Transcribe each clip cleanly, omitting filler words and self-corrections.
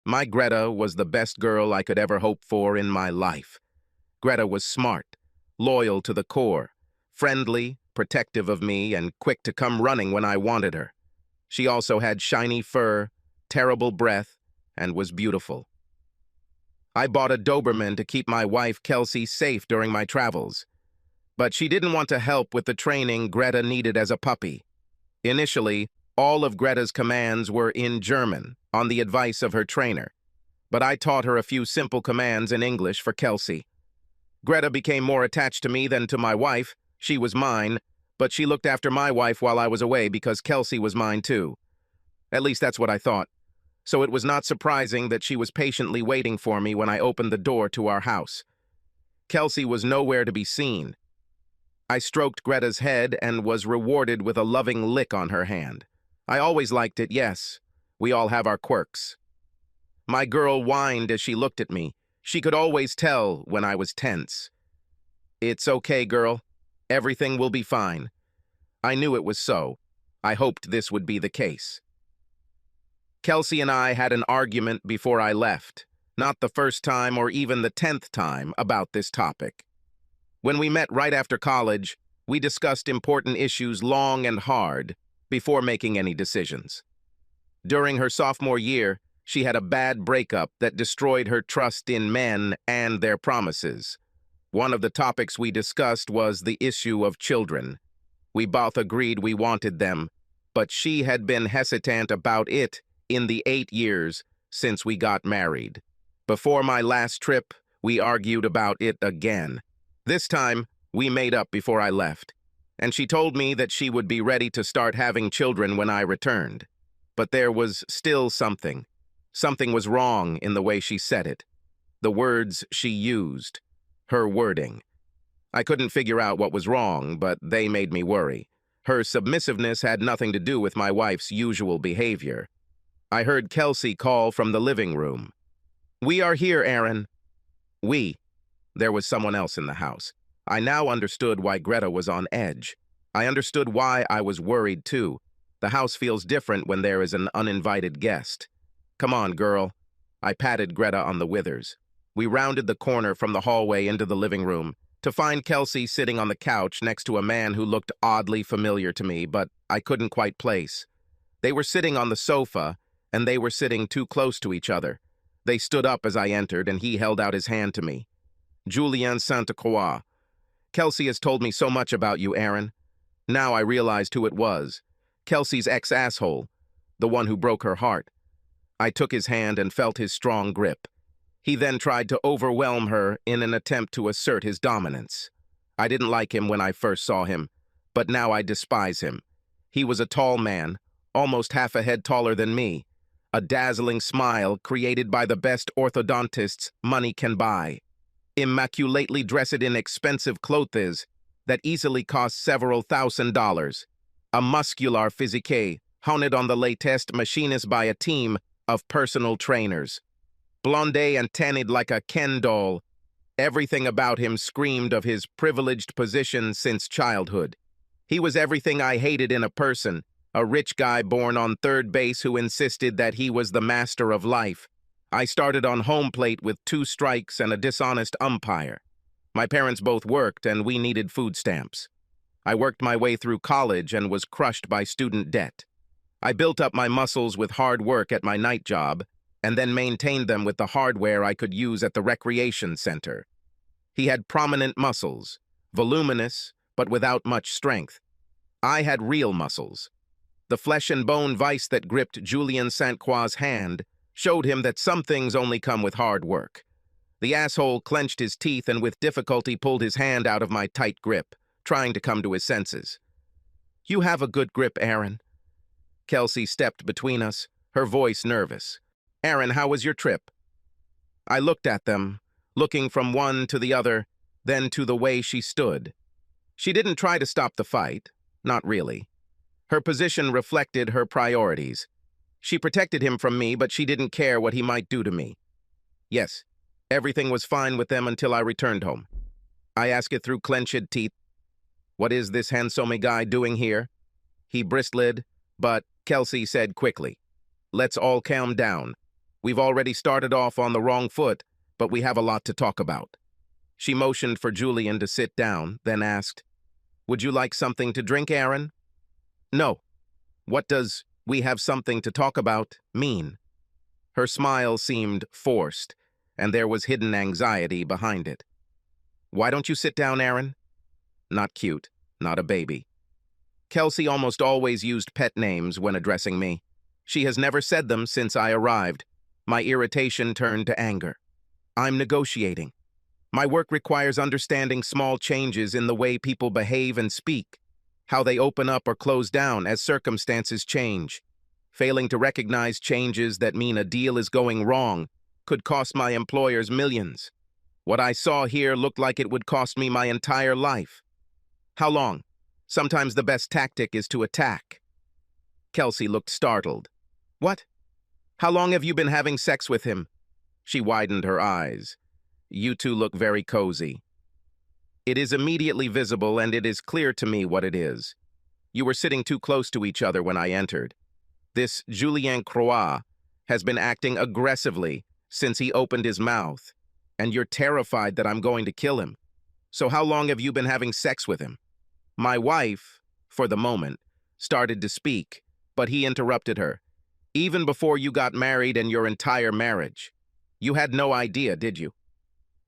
My Greta was the best girl I could ever hope for in my life. Greta was smart, loyal to the core, friendly, protective of me, and quick to come running when I wanted her. She also had shiny fur, terrible breath, and was beautiful. I bought a Doberman to keep my wife Kelsey safe during my travels, but she didn't want to help with the training Greta needed as a puppy. Initially, all of Greta's commands were in German, on the advice of her trainer, but I taught her a few simple commands in English for Kelsey. Greta became more attached to me than to my wife. She was mine, but she looked after my wife while I was away because Kelsey was mine too. At least that's what I thought. So it was not surprising that she was patiently waiting for me when I opened the door to our house. Kelsey was nowhere to be seen. I stroked Greta's head and was rewarded with a loving lick on her hand. I always liked it, yes. We all have our quirks. My girl whined as she looked at me. She could always tell when I was tense. "It's okay, girl. Everything will be fine." I knew it was so. I hoped this would be the case. Kelsey and I had an argument before I left. Not the first time or even the 10th time about this topic. When we met right after college, we discussed important issues long and hard before making any decisions. During her sophomore year, she had a bad breakup that destroyed her trust in men and their promises. One of the topics we discussed was the issue of children. We both agreed we wanted them, but she had been hesitant about it in the 8 years since we got married. Before my last trip, we argued about it again. This time, we made up before I left, and she told me that she would be ready to start having children when I returned. But there was still something. Something was wrong in the way she said it. The words she used. Her wording. I couldn't figure out what was wrong, but they made me worry. Her submissiveness had nothing to do with my wife's usual behavior. I heard Kelsey call from the living room. "We are here, Aaron." We. There was someone else in the house. I now understood why Greta was on edge. I understood why I was worried, too. The house feels different when there is an uninvited guest. "Come on, girl." I patted Greta on the withers. We rounded the corner from the hallway into the living room to find Kelsey sitting on the couch next to a man who looked oddly familiar to me, but I couldn't quite place. They were sitting on the sofa, and they were sitting too close to each other. They stood up as I entered, and he held out his hand to me. "Julien Santa Croix. Kelsey has told me so much about you, Aaron." Now I realized who it was. Kelsey's ex-asshole, the one who broke her heart. I took his hand and felt his strong grip. He then tried to overwhelm her in an attempt to assert his dominance. I didn't like him when I first saw him, but now I despise him. He was a tall man, almost half a head taller than me, a dazzling smile created by the best orthodontists money can buy, immaculately dressed in expensive clothes that easily cost several $1,000s, a muscular physique honed on the latest machines by a team of personal trainers. Blonde and tanned like a Ken doll, everything about him screamed of his privileged position since childhood. He was everything I hated in a person, a rich guy born on third base who insisted that he was the master of life. I started on home plate with 2 strikes and a dishonest umpire. My parents both worked, and we needed food stamps. I worked my way through college and was crushed by student debt. I built up my muscles with hard work at my night job, and then maintained them with the hardware I could use at the recreation center. He had prominent muscles, voluminous, but without much strength. I had real muscles. The flesh and bone vice that gripped Julien St. Croix's hand showed him that some things only come with hard work. The asshole clenched his teeth and with difficulty pulled his hand out of my tight grip, trying to come to his senses. "You have a good grip, Aaron." Kelsey stepped between us, her voice nervous. "Aaron, how was your trip?" I looked at them, looking from one to the other, then to the way she stood. She didn't try to stop the fight, not really. Her position reflected her priorities. She protected him from me, but she didn't care what he might do to me. Yes, everything was fine with them until I returned home. I asked it through clenched teeth. "What is this handsome guy doing here?" He bristled, but Kelsey said quickly, "Let's all calm down. We've already started off on the wrong foot, but we have a lot to talk about. She motioned for Julian to sit down, then asked, "Would you like something to drink, Aaron?" "No. What does 'we have something to talk about' mean?" Her smile seemed forced, and there was hidden anxiety behind it. "Why don't you sit down, Aaron?" Not cute, not a baby. Kelsey almost always used pet names when addressing me. She has never said them since I arrived. My irritation turned to anger. "I'm negotiating. My work requires understanding small changes in the way people behave and speak, how they open up or close down as circumstances change. Failing to recognize changes that mean a deal is going wrong could cost my employers millions. What I saw here looked like it would cost me my entire life. How long? Sometimes the best tactic is to attack." Kelsey looked startled. "What? How long have you been having sex with him?" She widened her eyes. "You two look very cozy." "It is immediately visible, and it is clear to me what it is. You were sitting too close to each other when I entered. This Julien Croix has been acting aggressively since he opened his mouth, and you're terrified that I'm going to kill him. So how long have you been having sex with him?" My wife, for the moment, started to speak, but he interrupted her. "Even before you got married and your entire marriage. You had no idea, did you?"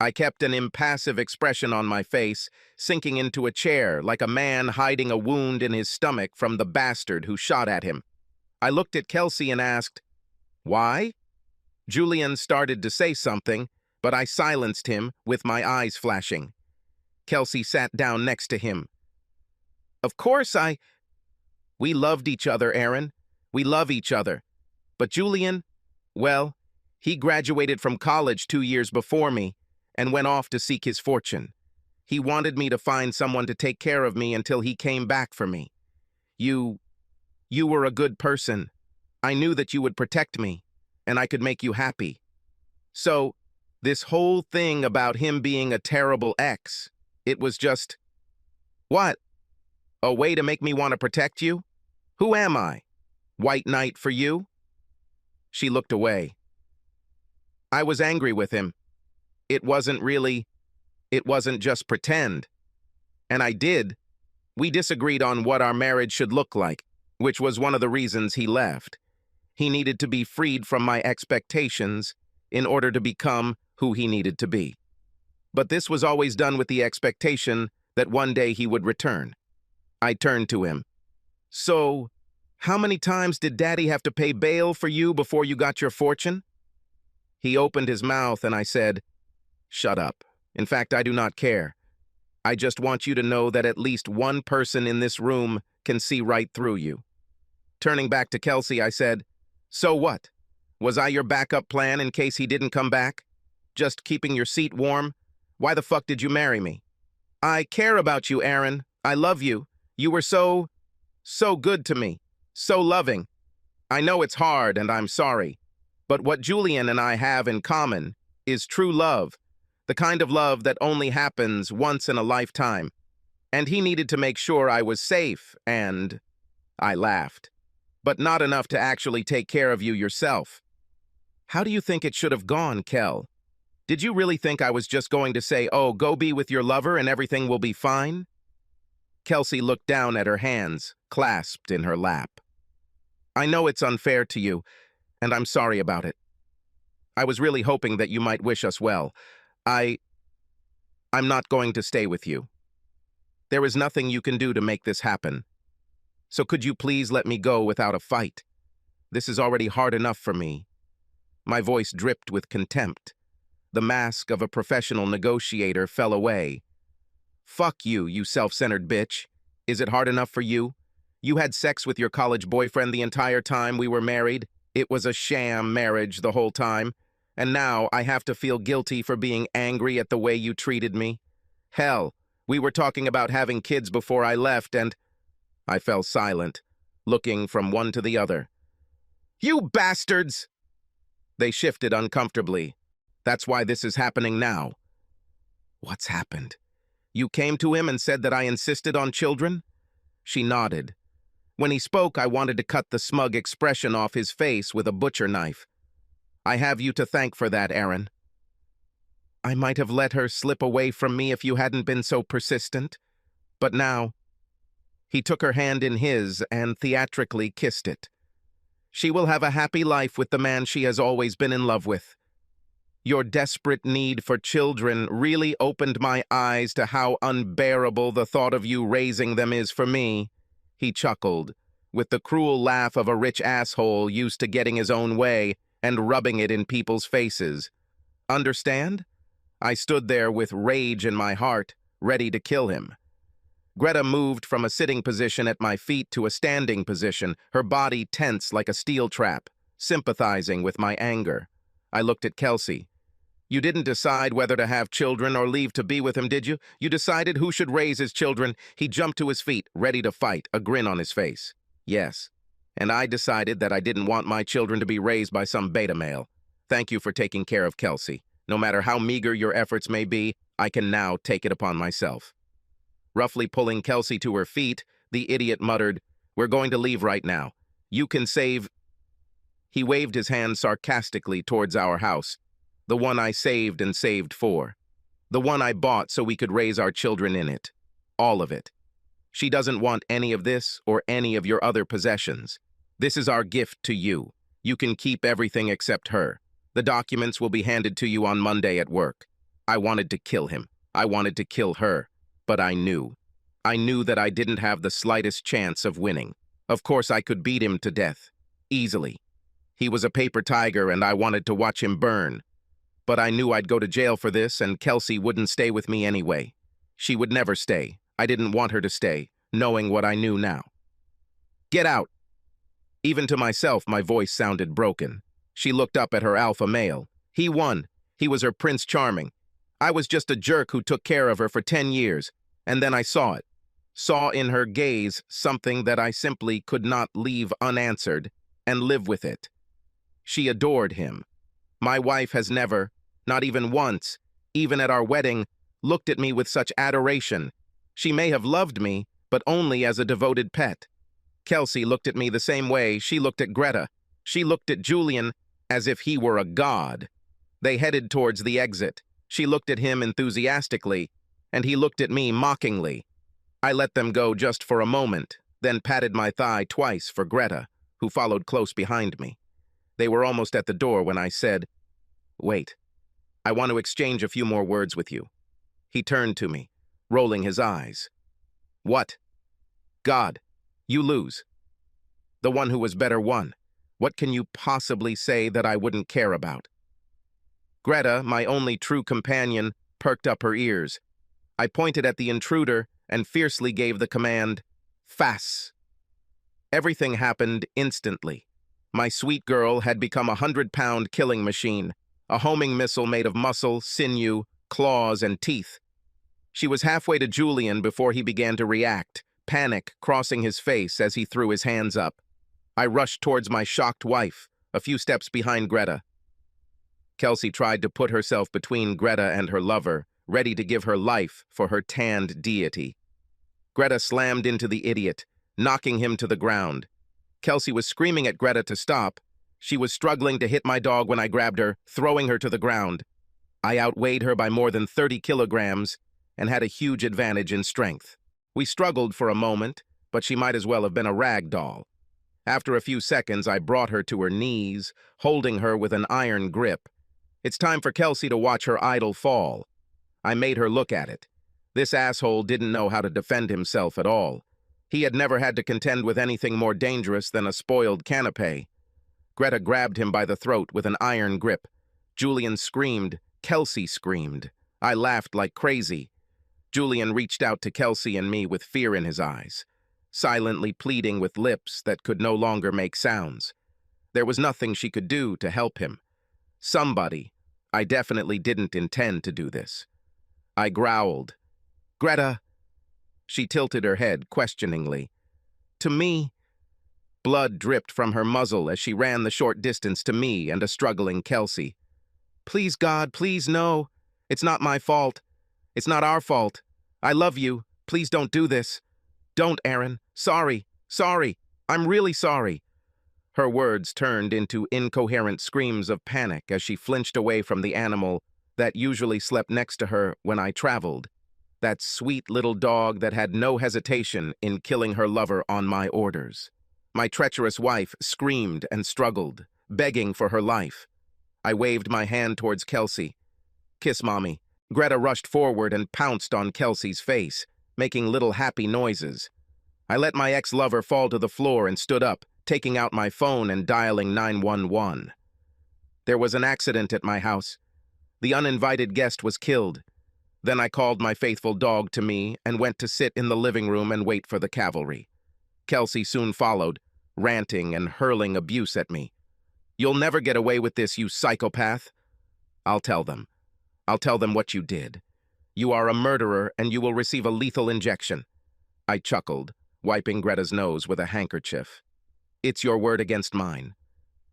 I kept an impassive expression on my face, sinking into a chair like a man hiding a wound in his stomach from the bastard who shot at him. I looked at Kelsey and asked, "Why?" Julian started to say something, but I silenced him with my eyes flashing. Kelsey sat down next to him. "Of course We loved each other, Aaron. We love each other. But Julian, well, he graduated from college 2 years before me and went off to seek his fortune. He wanted me to find someone to take care of me until he came back for me. You were a good person. I knew that you would protect me, and I could make you happy. So, this whole thing about him being a terrible ex, it was just... What? A way to make me want to protect you? Who am I? White knight for you?" She looked away. "I was angry with him. It wasn't just pretend. And we disagreed on what our marriage should look like, which was one of the reasons he left. He needed to be freed from my expectations in order to become who he needed to be. But this was always done with the expectation that one day he would return." I turned to him. "So, how many times did Daddy have to pay bail for you before you got your fortune?" He opened his mouth and I said, "Shut up. In fact, I do not care. I just want you to know that at least one person in this room can see right through you." Turning back to Kelsey, I said, "So what? Was I your backup plan in case he didn't come back? Just keeping your seat warm? Why the fuck did you marry me?" "I care about you, Aaron. I love you. You were so good to me. So loving. I know it's hard and I'm sorry. But what Julian and I have in common is true love. The kind of love that only happens once in a lifetime. And he needed to make sure I was safe and..." I laughed. "But not enough to actually take care of you yourself." "How do you think it should have gone, Kel? Did you really think I was just going to say, 'Oh, go be with your lover and everything will be fine'?" Kelsey looked down at her hands, clasped in her lap. "I know it's unfair to you, and I'm sorry about it. I was really hoping that you might wish us well. I'm not going to stay with you. There is nothing you can do to make this happen. So could you please let me go without a fight? This is already hard enough for me." My voice dripped with contempt. The mask of a professional negotiator fell away. "Fuck you, you self-centered bitch. Is it hard enough for you? You had sex with your college boyfriend the entire time we were married. It was a sham marriage the whole time. And now I have to feel guilty for being angry at the way you treated me. Hell, we were talking about having kids before I left and..." I fell silent, looking from one to the other. "You bastards!" They shifted uncomfortably. "That's why this is happening now." "What's happened? You came to him and said that I insisted on children?" She nodded. When he spoke, I wanted to cut the smug expression off his face with a butcher knife. I have you to thank for that, Aaron. I might have let her slip away from me if you hadn't been so persistent. But now, he took her hand in his and theatrically kissed it. She will have a happy life with the man she has always been in love with. Your desperate need for children really opened my eyes to how unbearable the thought of you raising them is for me, he chuckled, with the cruel laugh of a rich asshole used to getting his own way and rubbing it in people's faces. Understand? I stood there with rage in my heart, ready to kill him. Greta moved from a sitting position at my feet to a standing position, her body tense like a steel trap, sympathizing with my anger. I looked at Kelsey. You didn't decide whether to have children or leave to be with him, did you? You decided who should raise his children. He jumped to his feet, ready to fight, a grin on his face. Yes. And I decided that I didn't want my children to be raised by some beta male. Thank you for taking care of Kelsey. No matter how meager your efforts may be, I can now take it upon myself. Roughly pulling Kelsey to her feet, the idiot muttered, "We're going to leave right now. You can save—" He waved his hand sarcastically towards our house, the one I saved and saved for. The one I bought so we could raise our children in it. All of it. She doesn't want any of this or any of your other possessions. This is our gift to you. You can keep everything except her. The documents will be handed to you on Monday at work. I wanted to kill him. I wanted to kill her. But I knew. I knew that I didn't have the slightest chance of winning. Of course, I could beat him to death. Easily. He was a paper tiger and I wanted to watch him burn. But I knew I'd go to jail for this and Kelsey wouldn't stay with me anyway. She would never stay. I didn't want her to stay, knowing what I knew now. Get out! Even to myself, my voice sounded broken. She looked up at her alpha male. He won. He was her Prince Charming. I was just a jerk who took care of her for 10 years, and then I saw it. Saw in her gaze something that I simply could not leave unanswered and live with it. She adored him. My wife has never, not even once, even at our wedding, looked at me with such adoration. She may have loved me, but only as a devoted pet. Kelsey looked at me the same way she looked at Greta. She looked at Julian as if he were a god. They headed towards the exit. She looked at him enthusiastically, and he looked at me mockingly. I let them go just for a moment, then patted my thigh twice for Greta, who followed close behind me. They were almost at the door when I said, "Wait, I want to exchange a few more words with you." He turned to me, rolling his eyes. "What?" "God, you lose. The one who was better won. What can you possibly say that I wouldn't care about?" Greta, my only true companion, perked up her ears. I pointed at the intruder and fiercely gave the command, "Fas." Everything happened instantly. My sweet girl had become a 100-pound killing machine, a homing missile made of muscle, sinew, claws, and teeth. She was halfway to Julian before he began to react, panic crossing his face as he threw his hands up. I rushed towards my shocked wife, a few steps behind Greta. Kelsey tried to put herself between Greta and her lover, ready to give her life for her tanned deity. Greta slammed into the idiot, knocking him to the ground. Kelsey was screaming at Greta to stop. She was struggling to hit my dog when I grabbed her, throwing her to the ground. I outweighed her by more than 30 kilograms and had a huge advantage in strength. We struggled for a moment, but she might as well have been a rag doll. After a few seconds, I brought her to her knees, holding her with an iron grip. It's time for Kelsey to watch her idol fall. I made her look at it. This asshole didn't know how to defend himself at all. He had never had to contend with anything more dangerous than a spoiled canapé. Greta grabbed him by the throat with an iron grip. Julian screamed. Kelsey screamed. I laughed like crazy. Julian reached out to Kelsey and me with fear in his eyes, silently pleading with lips that could no longer make sounds. There was nothing she could do to help him. Somebody. I definitely didn't intend to do this. I growled. "Greta." She tilted her head questioningly. "To me." Blood dripped from her muzzle as she ran the short distance to me and a struggling Kelsey. "Please, God, please, no. It's not my fault. It's not our fault. I love you. Please don't do this. Don't, Aaron. Sorry. Sorry. I'm really sorry." Her words turned into incoherent screams of panic as she flinched away from the animal that usually slept next to her when I traveled. That sweet little dog that had no hesitation in killing her lover on my orders. My treacherous wife screamed and struggled, begging for her life. I waved my hand towards Kelsey. "Kiss Mommy." Greta rushed forward and pounced on Kelsey's face, making little happy noises. I let my ex-lover fall to the floor and stood up, taking out my phone and dialing 911. There was an accident at my house. The uninvited guest was killed. Then I called my faithful dog to me and went to sit in the living room and wait for the cavalry. Kelsey soon followed, ranting and hurling abuse at me. "You'll never get away with this, you psychopath." "I'll tell them. I'll tell them what you did. You are a murderer and you will receive a lethal injection." I chuckled, wiping Greta's nose with a handkerchief. "It's your word against mine."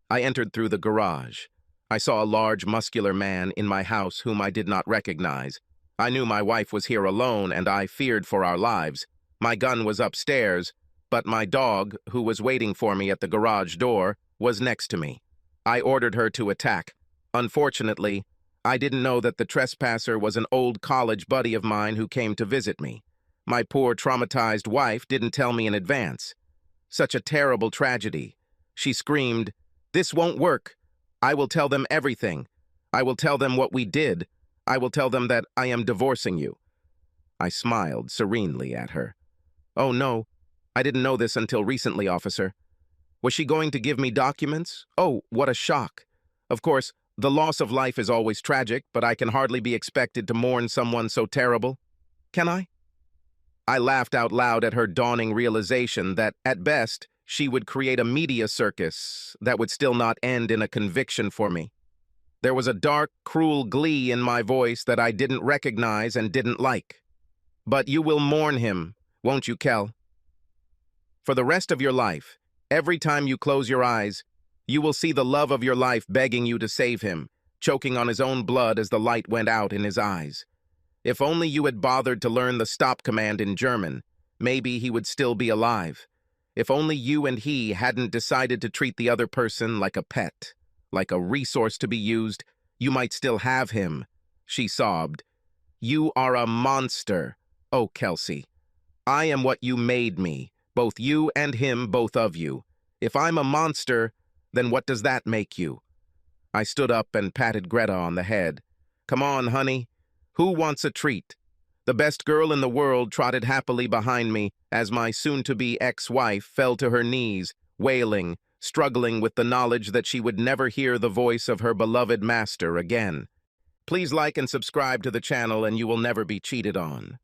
I entered through the garage. I saw a large, muscular man in my house whom I did not recognize. I knew my wife was here alone and I feared for our lives. My gun was upstairs, but my dog, who was waiting for me at the garage door, was next to me. I ordered her to attack. Unfortunately, I didn't know that the trespasser was an old college buddy of mine who came to visit me. My poor traumatized wife didn't tell me in advance. Such a terrible tragedy. She screamed, "This won't work. I will tell them everything. I will tell them what we did. I will tell them that I am divorcing you." I smiled serenely at her. "Oh no, I didn't know this until recently, officer." Was she going to give me documents? Oh, what a shock. Of course, the loss of life is always tragic, but I can hardly be expected to mourn someone so terrible. Can I? I laughed out loud at her dawning realization that, at best, she would create a media circus that would still not end in a conviction for me. There was a dark, cruel glee in my voice that I didn't recognize and didn't like. "But you will mourn him, won't you, Kel? For the rest of your life, every time you close your eyes, you will see the love of your life begging you to save him, choking on his own blood as the light went out in his eyes. If only you had bothered to learn the stop command in German, maybe he would still be alive. If only you and he hadn't decided to treat the other person like a pet, like a resource to be used, you might still have him," she sobbed. "You are a monster. Oh, Kelsey, I am what you made me, both you and him, both of you. If I'm a monster, then what does that make you?" I stood up and patted Greta on the head. "Come on, honey. Who wants a treat?" The best girl in the world trotted happily behind me as my soon-to-be ex-wife fell to her knees, wailing, struggling with the knowledge that she would never hear the voice of her beloved master again. Please like and subscribe to the channel and you will never be cheated on.